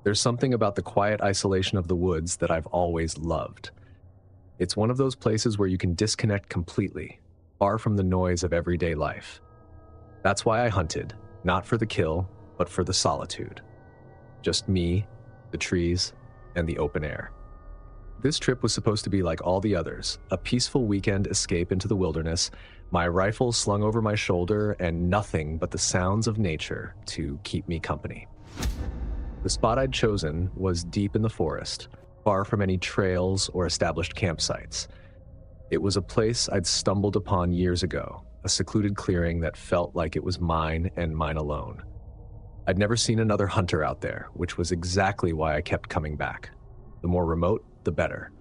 There's something about the quiet isolation of the woods that I've always loved. It's one of those places where you can disconnect completely, far from the noise of everyday life. That's why I hunted, not for the kill, but for the solitude. Just me, the trees, and the open air. This trip was supposed to be like all the others, a peaceful weekend escape into the wilderness, my rifle slung over my shoulder, and nothing but the sounds of nature to keep me company. The spot I'd chosen was deep in the forest, far from any trails or established campsites. It was a place I'd stumbled upon years ago, a secluded clearing that felt like it was mine and mine alone. I'd never seen another hunter out there, which was exactly why I kept coming back. The more remote, the better.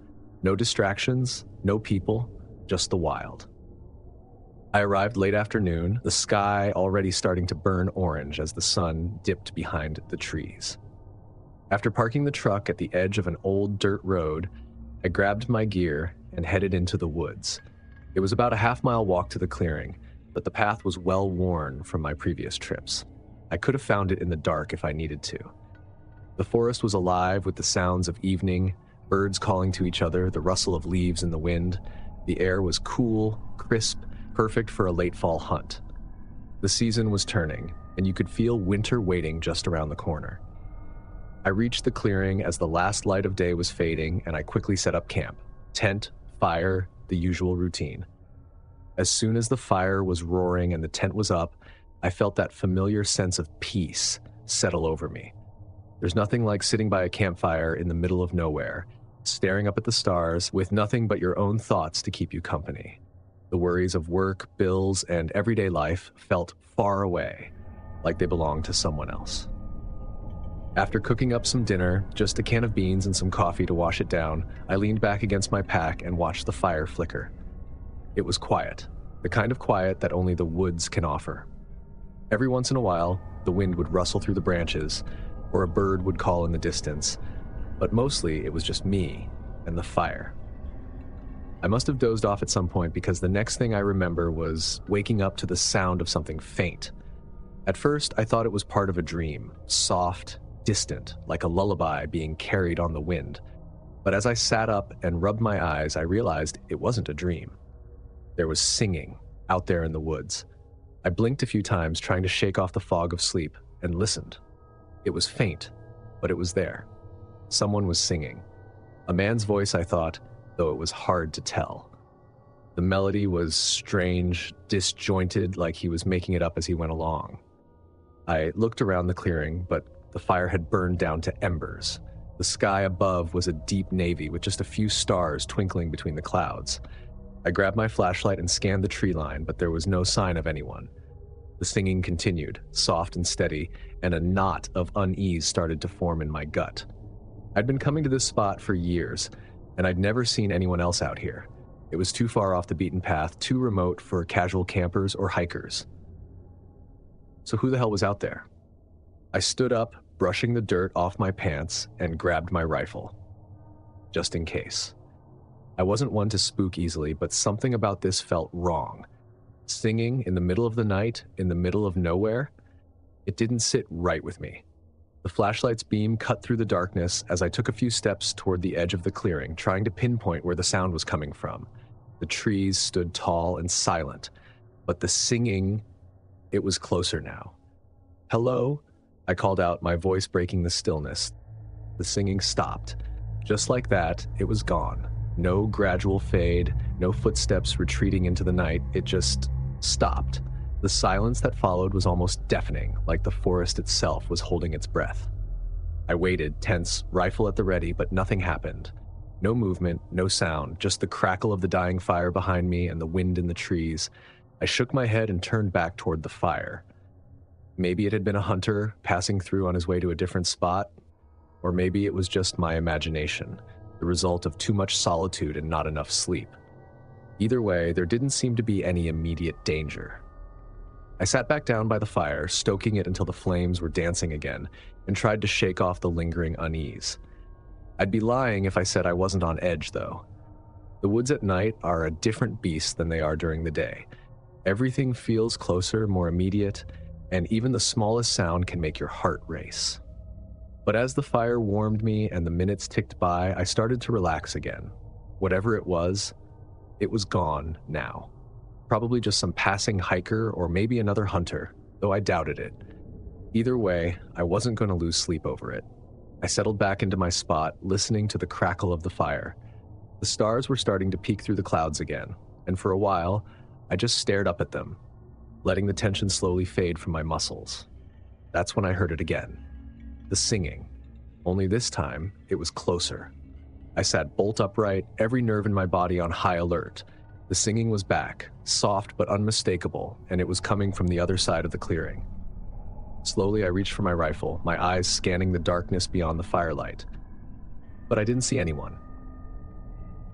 No distractions, no people, just the wild. I arrived late afternoon, the sky already starting to burn orange as the sun dipped behind the trees. After parking the truck at the edge of an old dirt road, I grabbed my gear and headed into the woods. It was about a half-mile walk to the clearing, but the path was well worn from my previous trips. I could have found it in the dark if I needed to. The forest was alive with the sounds of evening, birds calling to each other, the rustle of leaves in the wind. The air was cool, crisp, perfect for a late fall hunt. The season was turning, and you could feel winter waiting just around the corner. I reached the clearing as the last light of day was fading, and I quickly set up camp. Tent, fire, the usual routine. As soon as the fire was roaring and the tent was up, I felt that familiar sense of peace settle over me. There's nothing like sitting by a campfire in the middle of nowhere, staring up at the stars with nothing but your own thoughts to keep you company. The worries of work, bills, and everyday life felt far away, like they belonged to someone else. After cooking up some dinner, just a can of beans and some coffee to wash it down, I leaned back against my pack and watched the fire flicker. It was quiet, the kind of quiet that only the woods can offer. Every once in a while, the wind would rustle through the branches, or a bird would call in the distance, but mostly it was just me and the fire. I must have dozed off at some point because the next thing I remember was waking up to the sound of something faint. At first, I thought it was part of a dream, soft, distant, like a lullaby being carried on the wind. But as I sat up and rubbed my eyes, I realized it wasn't a dream. There was singing out there in the woods. I blinked a few times, trying to shake off the fog of sleep, and listened. It was faint, but it was there. Someone was singing. A man's voice, I thought, though it was hard to tell. The melody was strange, disjointed, like he was making it up as he went along. I looked around the clearing, but the fire had burned down to embers. The sky above was a deep navy with just a few stars twinkling between the clouds. I grabbed my flashlight and scanned the tree line, but there was no sign of anyone. The singing continued, soft and steady, and a knot of unease started to form in my gut. I'd been coming to this spot for years, and I'd never seen anyone else out here. It was too far off the beaten path, too remote for casual campers or hikers. So who the hell was out there? I stood up, brushing the dirt off my pants, and grabbed my rifle. Just in case. I wasn't one to spook easily, but something about this felt wrong. Singing in the middle of the night, in the middle of nowhere, it didn't sit right with me. The flashlight's beam cut through the darkness as I took a few steps toward the edge of the clearing, trying to pinpoint where the sound was coming from. The trees stood tall and silent, but the singing, it was closer now. "Hello?" I called out, my voice breaking the stillness. The singing stopped. Just like that, it was gone. No gradual fade, no footsteps retreating into the night. It just stopped. The silence that followed was almost deafening, like the forest itself was holding its breath. I waited, tense, rifle at the ready, but nothing happened. No movement, no sound, just the crackle of the dying fire behind me and the wind in the trees. I shook my head and turned back toward the fire. Maybe it had been a hunter passing through on his way to a different spot, or maybe it was just my imagination, the result of too much solitude and not enough sleep. Either way, there didn't seem to be any immediate danger. I sat back down by the fire, stoking it until the flames were dancing again, and tried to shake off the lingering unease. I'd be lying if I said I wasn't on edge, though. The woods at night are a different beast than they are during the day. Everything feels closer, more immediate, and even the smallest sound can make your heart race. But as the fire warmed me and the minutes ticked by, I started to relax again. Whatever it was gone now. Probably just some passing hiker or maybe another hunter, though I doubted it. Either way, I wasn't going to lose sleep over it. I settled back into my spot, listening to the crackle of the fire. The stars were starting to peek through the clouds again, and for a while, I just stared up at them, letting the tension slowly fade from my muscles. That's when I heard it again. The singing. Only this time, it was closer. I sat bolt upright, every nerve in my body on high alert. The singing was back, soft but unmistakable, and it was coming from the other side of the clearing. Slowly, I reached for my rifle, my eyes scanning the darkness beyond the firelight. But I didn't see anyone.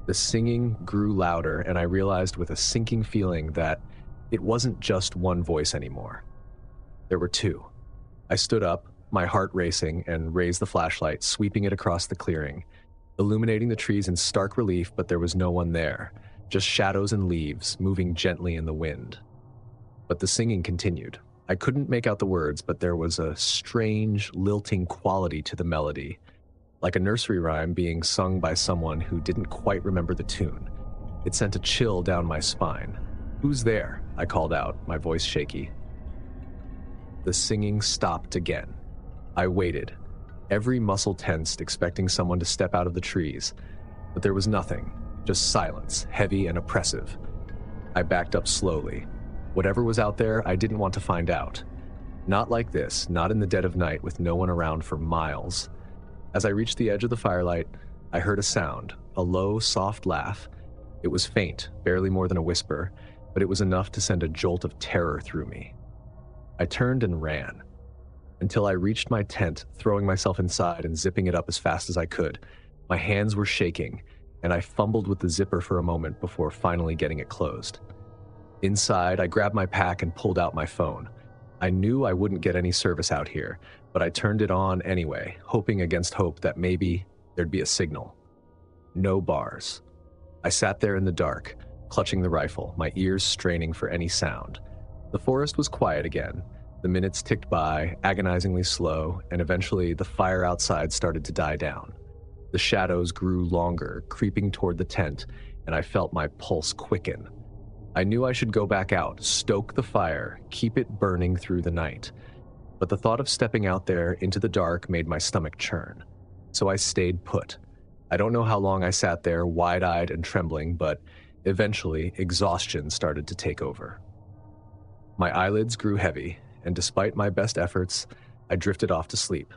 The singing grew louder, and I realized with a sinking feeling that it wasn't just one voice anymore. There were two. I stood up, my heart racing, and raised the flashlight, sweeping it across the clearing, illuminating the trees in stark relief, but there was no one there, just shadows and leaves moving gently in the wind. But the singing continued. I couldn't make out the words, but there was a strange, lilting quality to the melody, like a nursery rhyme being sung by someone who didn't quite remember the tune. It sent a chill down my spine. "Who's there?" I called out, my voice shaky. The singing stopped again. I waited, every muscle tensed, expecting someone to step out of the trees, but there was nothing, just silence, heavy and oppressive. I backed up slowly. Whatever was out there, I didn't want to find out. Not like this, not in the dead of night with no one around for miles. As I reached the edge of the firelight, I heard a sound, a low, soft laugh. It was faint, barely more than a whisper, but it was enough to send a jolt of terror through me. I turned and ran, until I reached my tent, throwing myself inside and zipping it up as fast as I could. My hands were shaking, and I fumbled with the zipper for a moment before finally getting it closed. Inside, I grabbed my pack and pulled out my phone. I knew I wouldn't get any service out here, but I turned it on anyway, hoping against hope that maybe there'd be a signal. No bars. I sat there in the dark, clutching the rifle, my ears straining for any sound. The forest was quiet again. The minutes ticked by, agonizingly slow, and eventually the fire outside started to die down. The shadows grew longer, creeping toward the tent, and I felt my pulse quicken. I knew I should go back out, stoke the fire, keep it burning through the night. But the thought of stepping out there into the dark made my stomach churn. So I stayed put. I don't know how long I sat there, wide-eyed and trembling, but eventually exhaustion started to take over. My eyelids grew heavy, and despite my best efforts, I drifted off to sleep.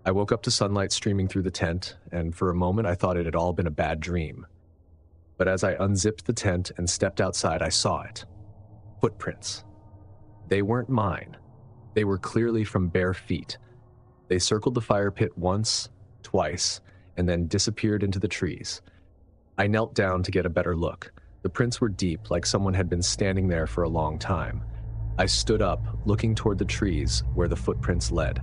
I woke up to sunlight streaming through the tent, and for a moment I thought it had all been a bad dream. But as I unzipped the tent and stepped outside, I saw it. Footprints. They weren't mine. They were clearly from bare feet. They circled the fire pit once, twice, and then disappeared into the trees. I knelt down to get a better look. The prints were deep, like someone had been standing there for a long time. I stood up, looking toward the trees where the footprints led.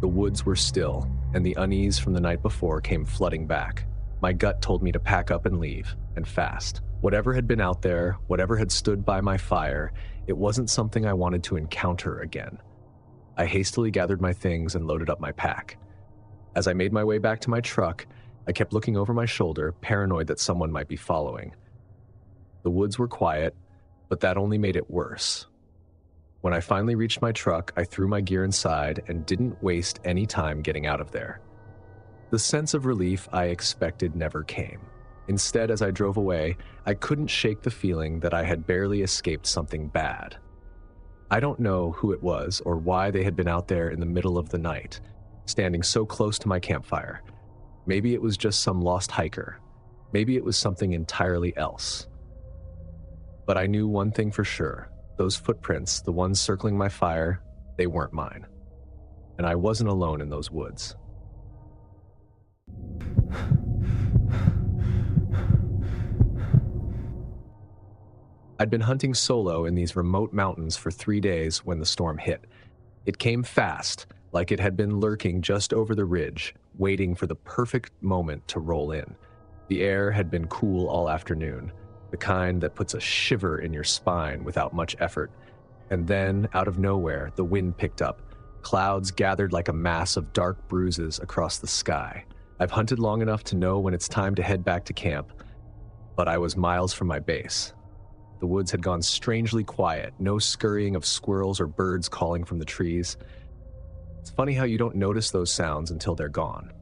The woods were still, and the unease from the night before came flooding back. My gut told me to pack up and leave, and fast. Whatever had been out there, whatever had stood by my fire, it wasn't something I wanted to encounter again. I hastily gathered my things and loaded up my pack. As I made my way back to my truck, I kept looking over my shoulder, paranoid that someone might be following. The woods were quiet, but that only made it worse. When I finally reached my truck, I threw my gear inside and didn't waste any time getting out of there. The sense of relief I expected never came. Instead, as I drove away, I couldn't shake the feeling that I had barely escaped something bad. I don't know who it was or why they had been out there in the middle of the night, standing so close to my campfire. Maybe it was just some lost hiker. Maybe it was something entirely else. But I knew one thing for sure. Those footprints, the ones circling my fire, they weren't mine. And I wasn't alone in those woods. I'd been hunting solo in these remote mountains for 3 days when the storm hit. It came fast, like it had been lurking just over the ridge, waiting for the perfect moment to roll in. The air had been cool all afternoon, the kind that puts a shiver in your spine without much effort. And then, out of nowhere, the wind picked up, Clouds gathered like a mass of dark bruises across the sky. I've hunted long enough to know when it's time to head back to camp, but I was miles from my base. The woods had gone strangely quiet, no scurrying of squirrels or birds calling from the trees. It's funny how you don't notice those sounds until they're gone.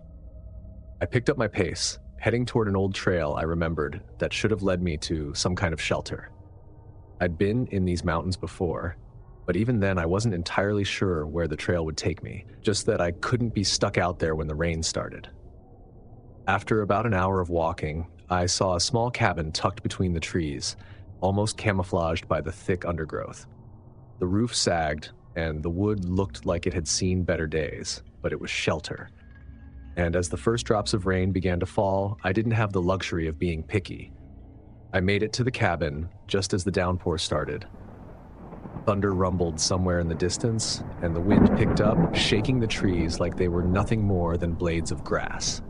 I picked up my pace, heading toward an old trail I remembered that should have led me to some kind of shelter. I'd been in these mountains before, but even then I wasn't entirely sure where the trail would take me, just that I couldn't be stuck out there when the rain started. After about an hour of walking, I saw a small cabin tucked between the trees, almost camouflaged by the thick undergrowth. The roof sagged, and the wood looked like it had seen better days, but it was shelter. And as the first drops of rain began to fall, I didn't have the luxury of being picky. I made it to the cabin just as the downpour started. Thunder rumbled somewhere in the distance, and the wind picked up, shaking the trees like they were nothing more than blades of grass.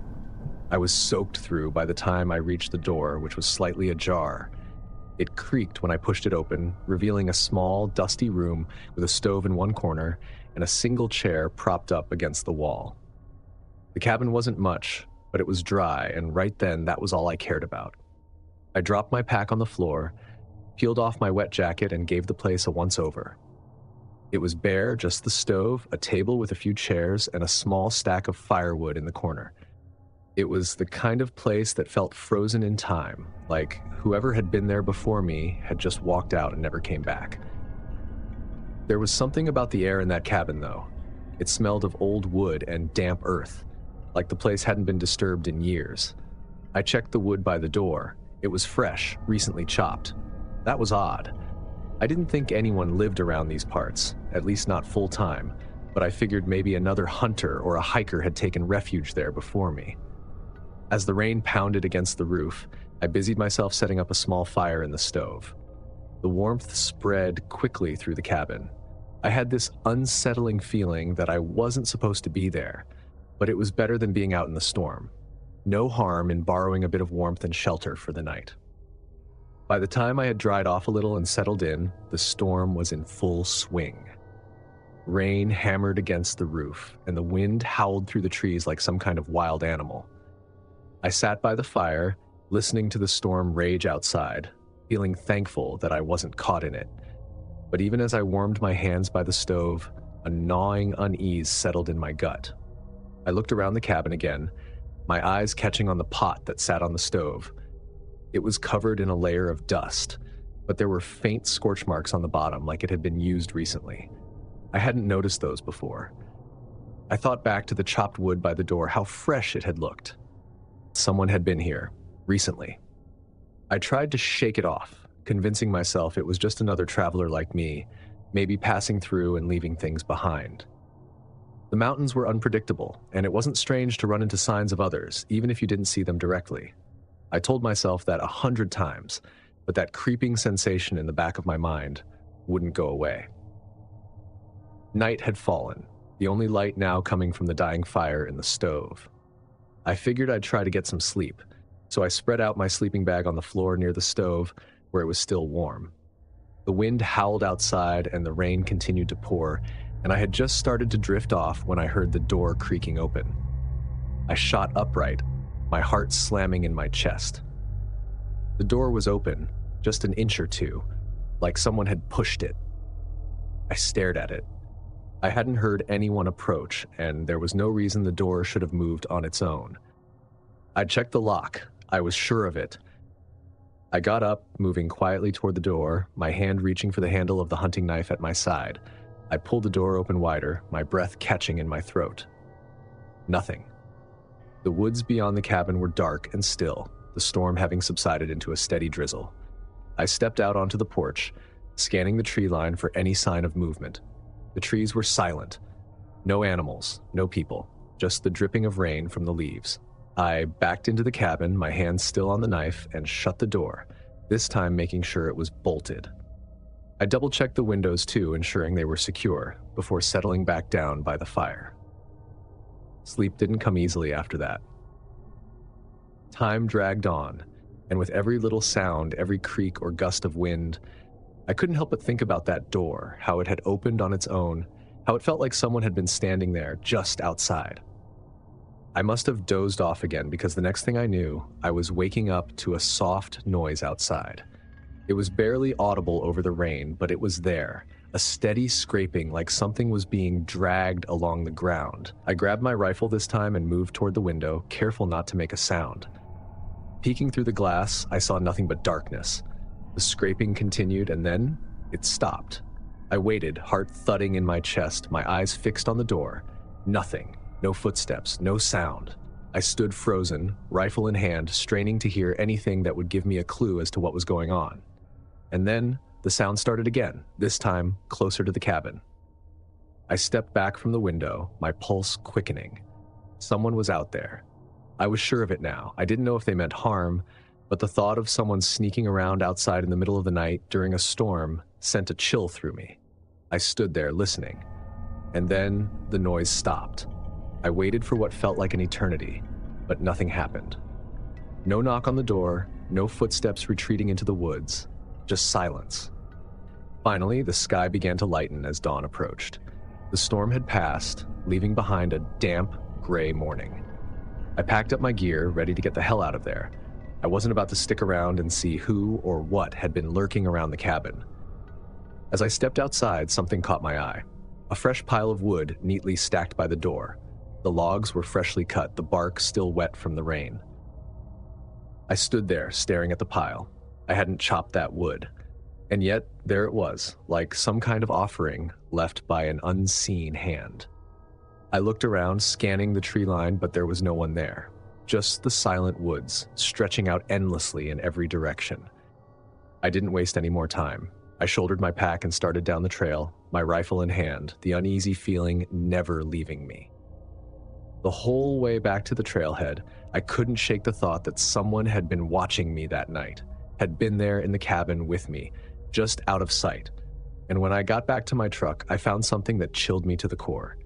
I was soaked through by the time I reached the door, which was slightly ajar. It creaked when I pushed it open, revealing a small, dusty room with a stove in one corner and a single chair propped up against the wall. The cabin wasn't much, but it was dry, and right then that was all I cared about. I dropped my pack on the floor, peeled off my wet jacket, and gave the place a once-over. It was bare, just the stove, a table with a few chairs, and a small stack of firewood in the corner. It was the kind of place that felt frozen in time, like whoever had been there before me had just walked out and never came back. There was something about the air in that cabin, though. It smelled of old wood and damp earth, like the place hadn't been disturbed in years. I checked the wood by the door. It was fresh, recently chopped. That was odd. I didn't think anyone lived around these parts, at least not full-time, but I figured maybe another hunter or a hiker had taken refuge there before me. As the rain pounded against the roof, I busied myself setting up a small fire in the stove. The warmth spread quickly through the cabin. I had this unsettling feeling that I wasn't supposed to be there, but it was better than being out in the storm. No harm in borrowing a bit of warmth and shelter for the night. By the time I had dried off a little and settled in, the storm was in full swing. Rain hammered against the roof, and the wind howled through the trees like some kind of wild animal. I sat by the fire, listening to the storm rage outside, feeling thankful that I wasn't caught in it. But even as I warmed my hands by the stove, a gnawing unease settled in my gut. I looked around the cabin again, my eyes catching on the pot that sat on the stove. It was covered in a layer of dust, but there were faint scorch marks on the bottom like it had been used recently. I hadn't noticed those before. I thought back to the chopped wood by the door, how fresh it had looked. Someone had been here, recently. I tried to shake it off, convincing myself it was just another traveler like me, maybe passing through and leaving things behind. The mountains were unpredictable, and it wasn't strange to run into signs of others, even if you didn't see them directly. I told myself that 100 times, but that creeping sensation in the back of my mind wouldn't go away. Night had fallen, the only light now coming from the dying fire in the stove. I figured I'd try to get some sleep, so I spread out my sleeping bag on the floor near the stove where it was still warm. The wind howled outside and the rain continued to pour, and I had just started to drift off when I heard the door creaking open. I shot upright, my heart slamming in my chest. The door was open, just an inch or two, like someone had pushed it. I stared at it. I hadn't heard anyone approach, and there was no reason the door should have moved on its own. I checked the lock. I was sure of it. I got up, moving quietly toward the door, my hand reaching for the handle of the hunting knife at my side. I pulled the door open wider, my breath catching in my throat. Nothing. The woods beyond the cabin were dark and still, the storm having subsided into a steady drizzle. I stepped out onto the porch, scanning the tree line for any sign of movement. The trees were silent. No animals, no people, just the dripping of rain from the leaves. I backed into the cabin, my hands still on the knife, and shut the door, this time making sure it was bolted. I double-checked the windows too, ensuring they were secure, before settling back down by the fire. Sleep didn't come easily after that. Time dragged on, and with every little sound, every creak or gust of wind, I couldn't help but think about that door, how it had opened on its own, how it felt like someone had been standing there just outside. I must have dozed off again because the next thing I knew, I was waking up to a soft noise outside. It was barely audible over the rain, but it was there, a steady scraping like something was being dragged along the ground. I grabbed my rifle this time and moved toward the window, careful not to make a sound. Peeking through the glass, I saw nothing but darkness. The scraping continued and then it stopped. I waited, heart thudding in my chest, my eyes fixed on the door. Nothing. No footsteps, no sound. I stood frozen, rifle in hand, straining to hear anything that would give me a clue as to what was going on. And then the sound started again, this time closer to the cabin. I stepped back from the window, my pulse quickening. Someone was out there. I was sure of it now. I didn't know if they meant harm, but the thought of someone sneaking around outside in the middle of the night during a storm sent a chill through me. I stood there listening, and then the noise stopped. I waited for what felt like an eternity, but nothing happened. No knock on the door, no footsteps retreating into the woods, just silence. Finally, the sky began to lighten as dawn approached. The storm had passed, leaving behind a damp, gray morning. I packed up my gear, ready to get the hell out of there. I wasn't about to stick around and see who or what had been lurking around the cabin. As I stepped outside, something caught my eye. A fresh pile of wood neatly stacked by the door. The logs were freshly cut, the bark still wet from the rain. I stood there, staring at the pile. I hadn't chopped that wood. And yet, there it was, like some kind of offering left by an unseen hand. I looked around, scanning the tree line, but there was no one there. Just the silent woods, stretching out endlessly in every direction. I didn't waste any more time. I shouldered my pack and started down the trail, my rifle in hand, the uneasy feeling never leaving me. The whole way back to the trailhead, I couldn't shake the thought that someone had been watching me that night, had been there in the cabin with me, just out of sight. And when I got back to my truck, I found something that chilled me to the core.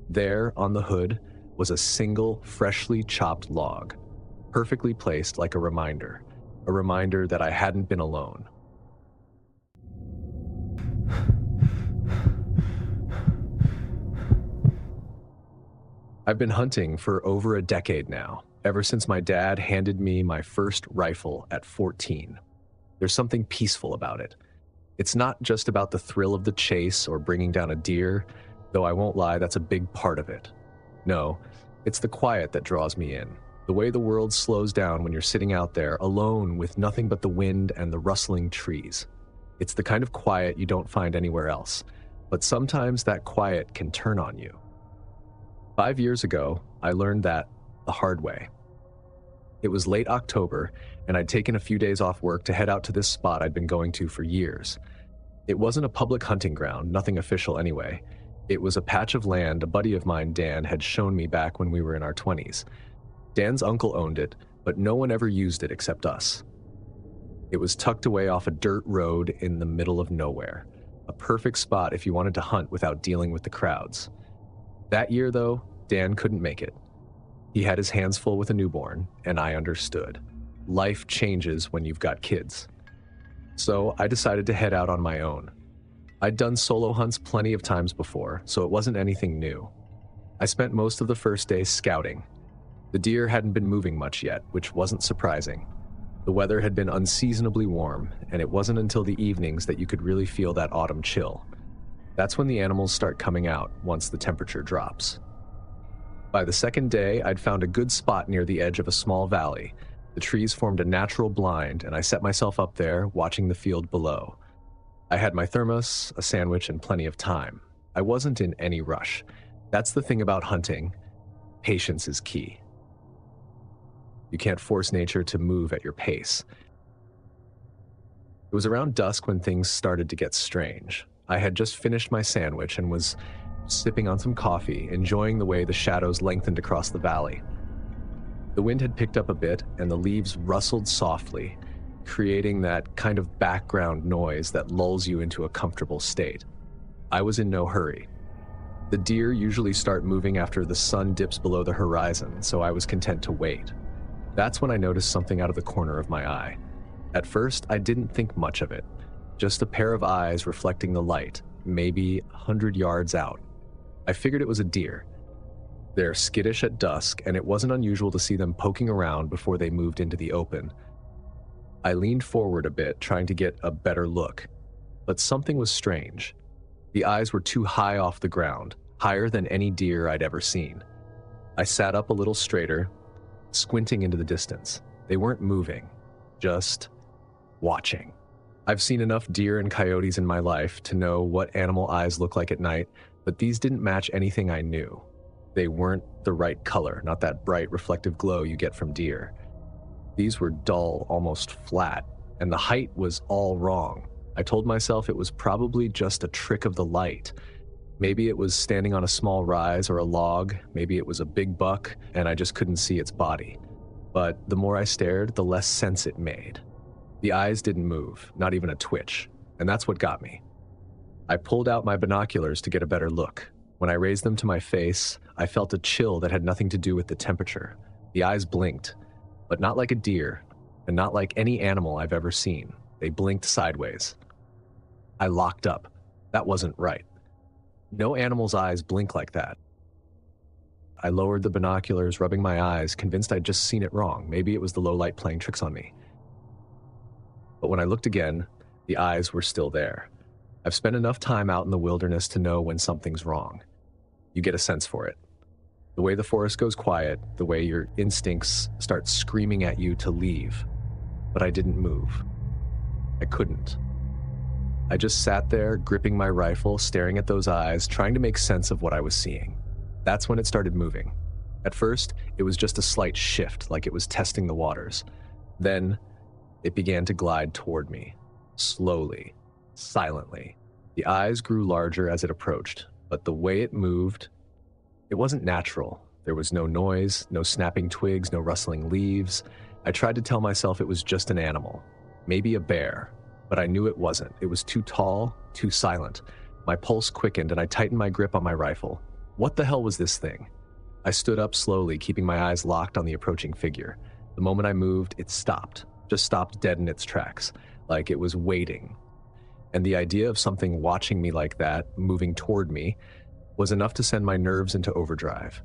There, on the hood, was a single, freshly chopped log, perfectly placed like a reminder that I hadn't been alone. I've been hunting for over a decade now, ever since my dad handed me my first rifle at 14. There's something peaceful about it. It's not just about the thrill of the chase or bringing down a deer, though I won't lie, that's a big part of it. No, it's the quiet that draws me in. The way the world slows down when you're sitting out there alone with nothing but the wind and the rustling trees. It's the kind of quiet you don't find anywhere else, but sometimes that quiet can turn on you. 5 years ago, I learned that the hard way. It was late October, and I'd taken a few days off work to head out to this spot I'd been going to for years. It wasn't a public hunting ground, nothing official anyway. It was a patch of land a buddy of mine, Dan, had shown me back when we were in our 20s. Dan's uncle owned it, but no one ever used it except us. It was tucked away off a dirt road in the middle of nowhere, a perfect spot if you wanted to hunt without dealing with the crowds. That year, though, Dan couldn't make it. He had his hands full with a newborn, and I understood. Life changes when you've got kids. So I decided to head out on my own. I'd done solo hunts plenty of times before, so it wasn't anything new. I spent most of the first day scouting. The deer hadn't been moving much yet, which wasn't surprising. The weather had been unseasonably warm, and it wasn't until the evenings that you could really feel that autumn chill. That's when the animals start coming out, once the temperature drops. By the second day, I'd found a good spot near the edge of a small valley. The trees formed a natural blind, and I set myself up there, watching the field below. I had my thermos, a sandwich, and plenty of time. I wasn't in any rush. That's the thing about hunting. Patience is key. You can't force nature to move at your pace. It was around dusk when things started to get strange. I had just finished my sandwich and was sipping on some coffee, enjoying the way the shadows lengthened across the valley. The wind had picked up a bit, and the leaves rustled softly, creating that kind of background noise that lulls you into a comfortable state. I was in no hurry. The deer usually start moving after the sun dips below the horizon, so I was content to wait. That's when I noticed something out of the corner of my eye. At first, I didn't think much of it. Just a pair of eyes reflecting the light, maybe 100 yards out. I figured it was a deer. They're skittish at dusk, and it wasn't unusual to see them poking around before they moved into the open. I leaned forward a bit, trying to get a better look, but something was strange. The eyes were too high off the ground, higher than any deer I'd ever seen. I sat up a little straighter, squinting into the distance. They weren't moving, just watching. I've seen enough deer and coyotes in my life to know what animal eyes look like at night, but these didn't match anything I knew. They weren't the right color, not that bright reflective glow you get from deer. These were dull, almost flat, and the height was all wrong. I told myself it was probably just a trick of the light. Maybe it was standing on a small rise or a log, maybe it was a big buck, and I just couldn't see its body. But the more I stared, the less sense it made. The eyes didn't move, not even a twitch, and that's what got me. I pulled out my binoculars to get a better look. When I raised them to my face, I felt a chill that had nothing to do with the temperature. The eyes blinked, but not like a deer, and not like any animal I've ever seen. They blinked sideways. I locked up. That wasn't right. No animal's eyes blink like that. I lowered the binoculars, rubbing my eyes, convinced I'd just seen it wrong. Maybe it was the low light playing tricks on me. But when I looked again, the eyes were still there. I've spent enough time out in the wilderness to know when something's wrong. You get a sense for it. The way the forest goes quiet, the way your instincts start screaming at you to leave. But I didn't move. I couldn't. I just sat there, gripping my rifle, staring at those eyes, trying to make sense of what I was seeing. That's when it started moving. At first, it was just a slight shift, like it was testing the waters. Then, it began to glide toward me, slowly, silently. The eyes grew larger as it approached, but the way it moved, it wasn't natural. There was no noise, no snapping twigs, no rustling leaves. I tried to tell myself it was just an animal, maybe a bear, but I knew it wasn't. It was too tall, too silent. My pulse quickened and I tightened my grip on my rifle. What the hell was this thing? I stood up slowly, keeping my eyes locked on the approaching figure. The moment I moved, it stopped, just stopped dead in its tracks, like it was waiting. And the idea of something watching me like that, moving toward me, was enough to send my nerves into overdrive.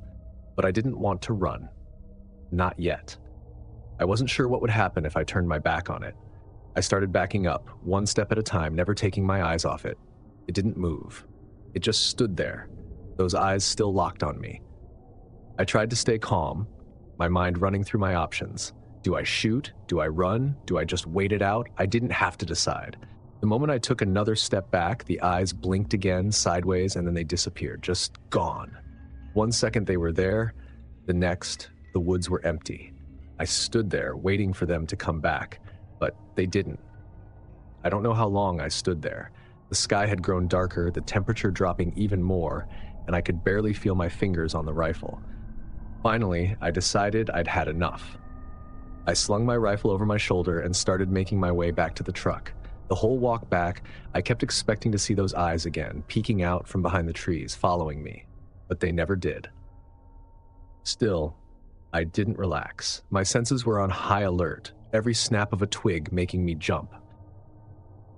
But I didn't want to run. Not yet. I wasn't sure what would happen if I turned my back on it. I started backing up, one step at a time, never taking my eyes off it. It didn't move. It just stood there, those eyes still locked on me. I tried to stay calm, my mind running through my options. Do I shoot? Do I run? Do I just wait it out? I didn't have to decide. The moment I took another step back, the eyes blinked again, sideways, and then they disappeared, just gone. 1 second they were there, the next, the woods were empty. I stood there, waiting for them to come back, but they didn't. I don't know how long I stood there. The sky had grown darker, the temperature dropping even more, and I could barely feel my fingers on the rifle. Finally, I decided I'd had enough. I slung my rifle over my shoulder and started making my way back to the truck. The whole walk back, I kept expecting to see those eyes again, peeking out from behind the trees, following me, but they never did. Still, I didn't relax. My senses were on high alert, every snap of a twig making me jump.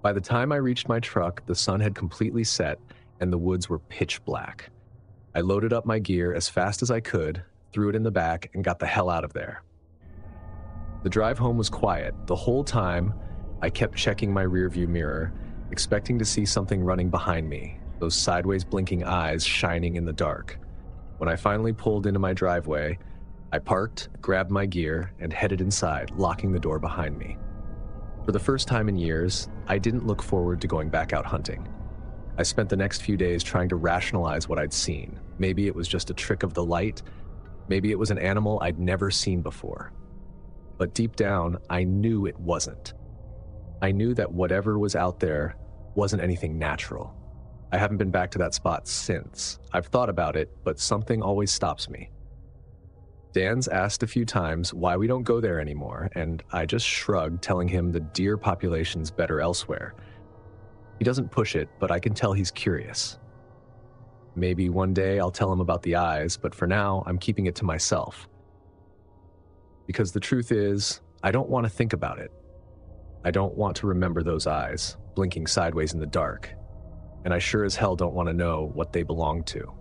By the time I reached my truck, the sun had completely set and the woods were pitch black. I loaded up my gear as fast as I could, threw it in the back, and got the hell out of there. The drive home was quiet. The whole time, I kept checking my rearview mirror, expecting to see something running behind me, those sideways blinking eyes shining in the dark. When I finally pulled into my driveway, I parked, grabbed my gear, and headed inside, locking the door behind me. For the first time in years, I didn't look forward to going back out hunting. I spent the next few days trying to rationalize what I'd seen. Maybe it was just a trick of the light. Maybe it was an animal I'd never seen before. But deep down, I knew it wasn't. I knew that whatever was out there wasn't anything natural. I haven't been back to that spot since. I've thought about it, but something always stops me. Dan's asked a few times why we don't go there anymore, and I just shrugged, telling him the deer population's better elsewhere. He doesn't push it, but I can tell he's curious. Maybe one day I'll tell him about the eyes, but for now, I'm keeping it to myself. Because the truth is, I don't want to think about it. I don't want to remember those eyes, blinking sideways in the dark, and I sure as hell don't want to know what they belong to.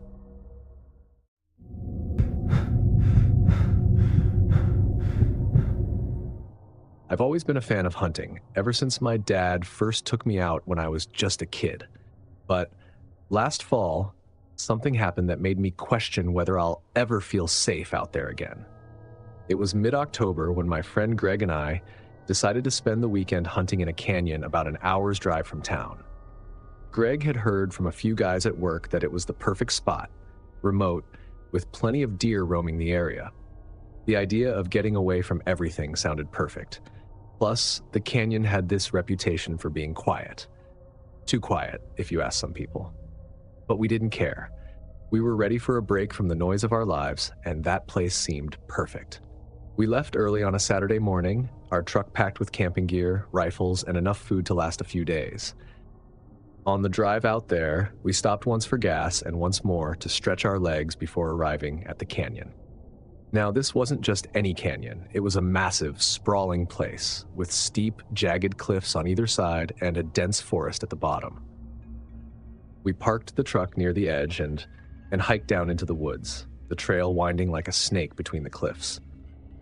I've always been a fan of hunting, ever since my dad first took me out when I was just a kid. But last fall, something happened that made me question whether I'll ever feel safe out there again. It was mid-October when my friend Greg and I decided to spend the weekend hunting in a canyon about an hour's drive from town. Greg had heard from a few guys at work that it was the perfect spot, remote, with plenty of deer roaming the area. The idea of getting away from everything sounded perfect. Plus, the canyon had this reputation for being quiet. Too quiet, if you ask some people. But we didn't care. We were ready for a break from the noise of our lives, and that place seemed perfect. We left early on a Saturday morning, our truck packed with camping gear, rifles, and enough food to last a few days. On the drive out there, we stopped once for gas and once more to stretch our legs before arriving at the canyon. Now, this wasn't just any canyon. It was a massive, sprawling place with steep, jagged cliffs on either side and a dense forest at the bottom. We parked the truck near the edge and hiked down into the woods, the trail winding like a snake between the cliffs.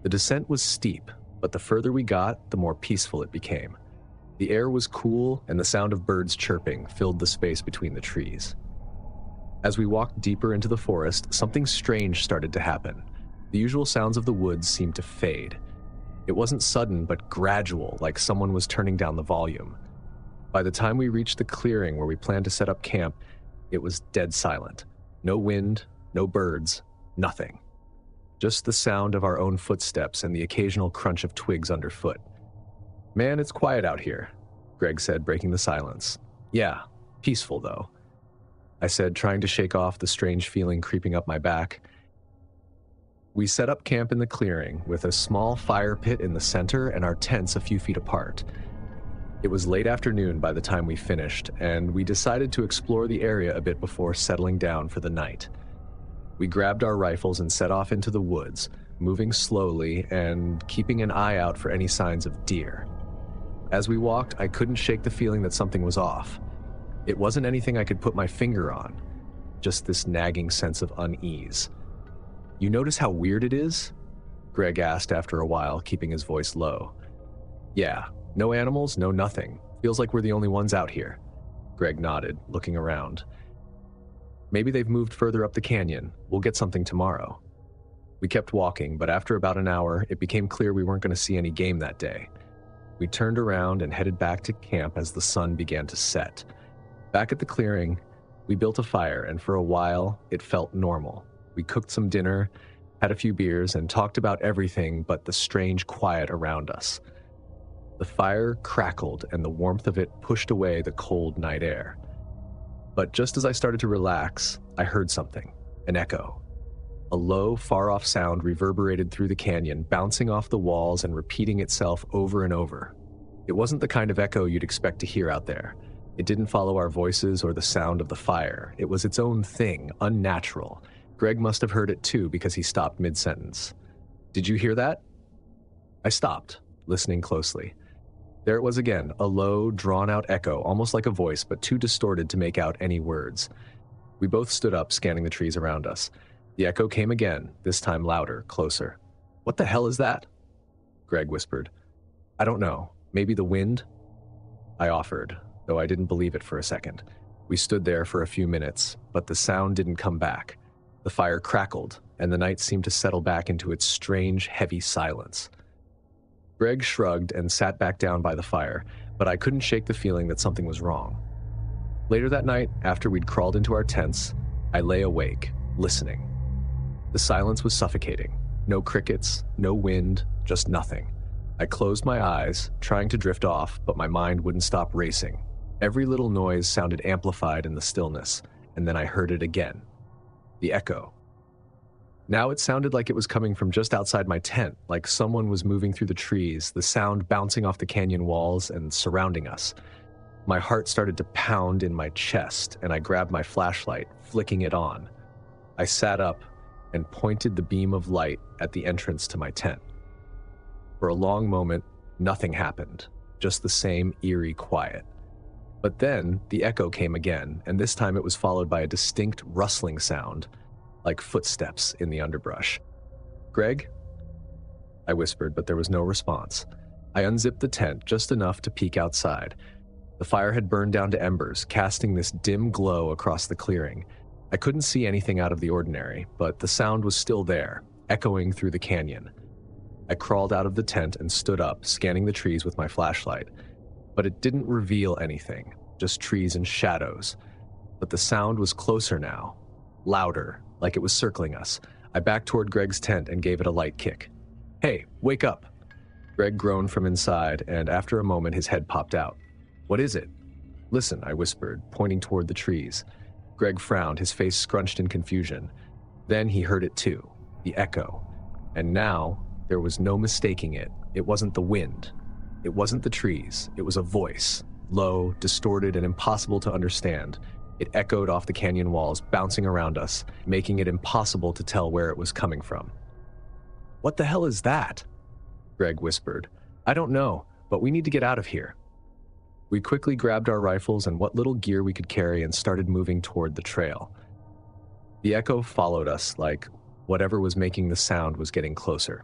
The descent was steep, but the further we got, the more peaceful it became. The air was cool, and the sound of birds chirping filled the space between the trees. As we walked deeper into the forest, something strange started to happen. The usual sounds of the woods seemed to fade. It wasn't sudden, but gradual, like someone was turning down the volume. By the time we reached the clearing where we planned to set up camp, it was dead silent. No wind, no birds, nothing. Just the sound of our own footsteps and the occasional crunch of twigs underfoot. "Man, it's quiet out here," Greg said, breaking the silence. "Yeah, peaceful though," I said, trying to shake off the strange feeling creeping up my back. We set up camp in the clearing with a small fire pit in the center and our tents a few feet apart. It was late afternoon by the time we finished, and we decided to explore the area a bit before settling down for the night. We grabbed our rifles and set off into the woods, moving slowly and keeping an eye out for any signs of deer. As we walked, I couldn't shake the feeling that something was off. It wasn't anything I could put my finger on, just this nagging sense of unease. "You notice how weird it is?" Greg asked after a while, keeping his voice low. "Yeah, no animals, no nothing. Feels like we're the only ones out here." Greg nodded, looking around. "Maybe they've moved further up the canyon. We'll get something tomorrow." We kept walking, but after about an hour, it became clear we weren't going to see any game that day. We turned around and headed back to camp as the sun began to set. Back at the clearing, we built a fire, and for a while, it felt normal. We cooked some dinner, had a few beers, and talked about everything but the strange quiet around us. The fire crackled, and the warmth of it pushed away the cold night air. But just as I started to relax, I heard something, an echo. A low, far-off sound reverberated through the canyon, bouncing off the walls and repeating itself over and over. It wasn't the kind of echo you'd expect to hear out there. It didn't follow our voices or the sound of the fire. It was its own thing, unnatural. Greg must have heard it too because he stopped mid-sentence. "Did you hear that?" I stopped, listening closely. There it was again, a low, drawn-out echo, almost like a voice, but too distorted to make out any words. We both stood up, scanning the trees around us. The echo came again, this time louder, closer. "What the hell is that?" Greg whispered. "I don't know. Maybe the wind?" I offered, though I didn't believe it for a second. We stood there for a few minutes, but the sound didn't come back. The fire crackled, and the night seemed to settle back into its strange, heavy silence. Greg shrugged and sat back down by the fire, but I couldn't shake the feeling that something was wrong. Later that night, after we'd crawled into our tents, I lay awake, listening. The silence was suffocating. No crickets, no wind, just nothing. I closed my eyes, trying to drift off, but my mind wouldn't stop racing. Every little noise sounded amplified in the stillness, and then I heard it again. The echo. Now it sounded like it was coming from just outside my tent, like someone was moving through the trees, the sound bouncing off the canyon walls and surrounding us. My heart started to pound in my chest, and I grabbed my flashlight, flicking it on. I sat up and pointed the beam of light at the entrance to my tent. For a long moment, nothing happened, just the same eerie quiet. But then the echo came again, and this time it was followed by a distinct rustling sound, like footsteps in the underbrush. "Greg?" I whispered, but there was no response. I unzipped the tent just enough to peek outside. The fire had burned down to embers, casting this dim glow across the clearing. I couldn't see anything out of the ordinary, but the sound was still there, echoing through the canyon. I crawled out of the tent and stood up, scanning the trees with my flashlight. But it didn't reveal anything, just trees and shadows. But the sound was closer now, louder, like it was circling us. I backed toward Greg's tent and gave it a light kick. "Hey, wake up!" Greg groaned from inside, and after a moment his head popped out. "What is it?" "Listen," I whispered, pointing toward the trees. Greg frowned, his face scrunched in confusion. Then he heard it too, the echo. And now, there was no mistaking it. It wasn't the wind. It wasn't the trees. It was a voice, low, distorted, and impossible to understand. It echoed off the canyon walls, bouncing around us, making it impossible to tell where it was coming from. "What the hell is that?" Greg whispered. "I don't know, but we need to get out of here." We quickly grabbed our rifles and what little gear we could carry and started moving toward the trail. The echo followed us, like whatever was making the sound was getting closer.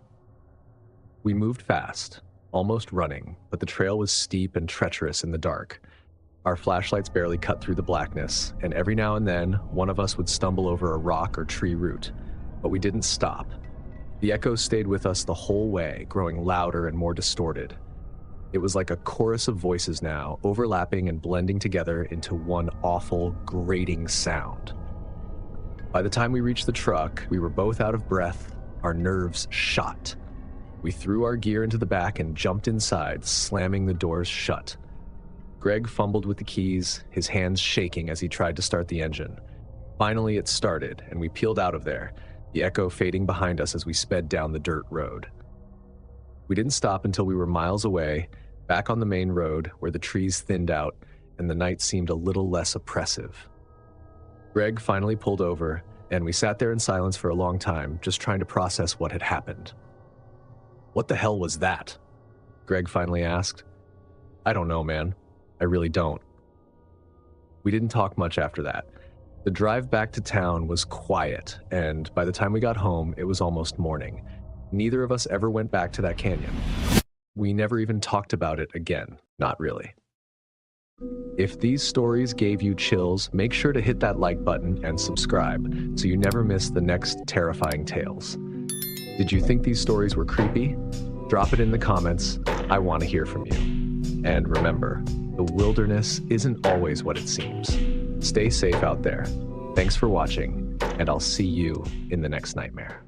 We moved fast, almost running, but the trail was steep and treacherous in the dark. Our flashlights barely cut through the blackness, and every now and then, one of us would stumble over a rock or tree root. But we didn't stop. The echo stayed with us the whole way, growing louder and more distorted. It was like a chorus of voices now, overlapping and blending together into one awful, grating sound. By the time we reached the truck, we were both out of breath, our nerves shot. We threw our gear into the back and jumped inside, slamming the doors shut. Greg fumbled with the keys, his hands shaking as he tried to start the engine. Finally, it started, and we peeled out of there, the echo fading behind us as we sped down the dirt road. We didn't stop until we were miles away, back on the main road where the trees thinned out and the night seemed a little less oppressive. Greg finally pulled over, and we sat there in silence for a long time, just trying to process what had happened. "What the hell was that?" Greg finally asked. "I don't know, man. I really don't." We didn't talk much after that. The drive back to town was quiet, and by the time we got home, it was almost morning. Neither of us ever went back to that canyon. We never even talked about it again. Not really. If these stories gave you chills, make sure to hit that like button and subscribe so you never miss the next terrifying tales. Did you think these stories were creepy? Drop it in the comments. I want to hear from you. And remember, the wilderness isn't always what it seems. Stay safe out there. Thanks for watching, and I'll see you in the next nightmare.